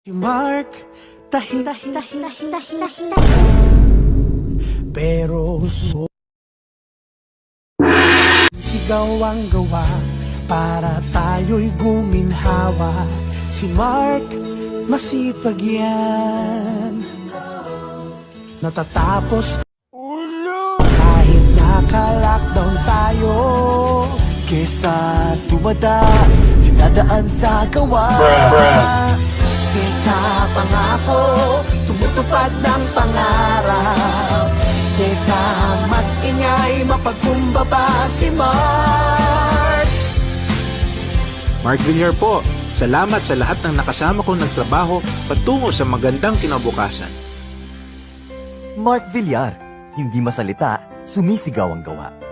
Si Mark, pero sigaw ang gawa para tayo'y guminhawa. Si Mark, masipag yan. Natatapos kahit naka-lockdown tayo. Kesa tumada, dinadaan sa gawa. Kesa pangako, tumutupad ng pangarap. Kesa mag-ingay, mapagkumbaba si Mark. Mark Villar po, salamat sa lahat ng nakasama kong nagtrabaho patungo sa magandang kinabukasan. Mark Villar, hindi masalita, sumisigaw ang gawa.